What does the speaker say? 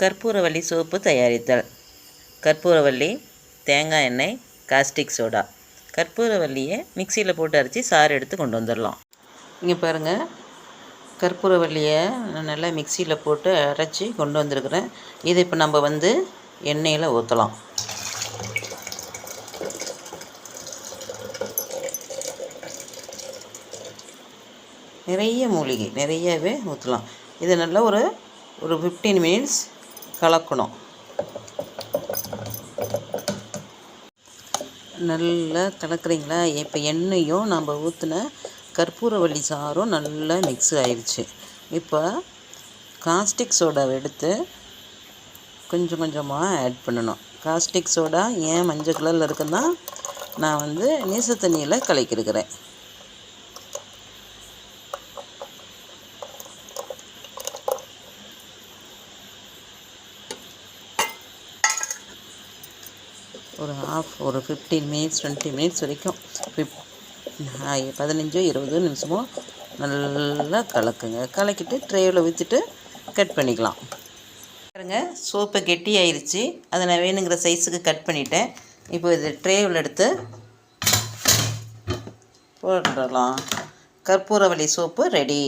கற்பூரவள்ளி சோப்பு தயாரித்தல். கற்பூரவள்ளி, தேங்காய் எண்ணெய், காஸ்டிக் சோடா. கற்பூரவள்ளியை மிக்சியில் போட்டு அரைச்சி சாறு எடுத்து கொண்டு வந்துடலாம். இங்கே பாருங்கள், கற்பூரவள்ளியை நான் நல்லா மிக்சியில் போட்டு அரைச்சி கொண்டு வந்திருக்கிறேன். இதை இப்போ நம்ம எண்ணெயில் ஊற்றலாம். நிறைய மூலிகை நிறையவே ஊற்றலாம். இதை நல்லா ஒரு 15 மினிட்ஸ் கலக்கணும். நல்லா கலக்குறீங்களா? இப்போ எண்ணெயும் நம்ம ஊற்றின கற்பூரவள்ளி சாரும் நல்லா மிக்ஸ் ஆயிடுச்சு. இப்போ காஸ்டிக் சோடாவை எடுத்து கொஞ்சம் கொஞ்சமாக ஆட் பண்ணணும். காஸ்டிக் சோடா ஏன் மஞ்சள் கலரில் இருக்குன்னா, நான் நீச தண்ணியில் கலக்கிருக்கிறேன். ஒரு 15 மினிட்ஸ் 20 மினிட்ஸ் வரைக்கும் 15-20 நிமிஷமோ நல்லா கலக்குங்க. கலக்கிட்டு ட்ரேவில் ஊற்றிட்டு கட் பண்ணிக்கலாம். பாருங்க, சோப்பை கெட்டி ஆயிடுச்சு. அதை நான் வேணுங்கிற சைஸுக்கு கட் பண்ணிட்டேன். இப்போ இது ட்ரேவில் எடுத்து போட்டுடலாம். கற்பூரவள்ளி சோப்பு ரெடி.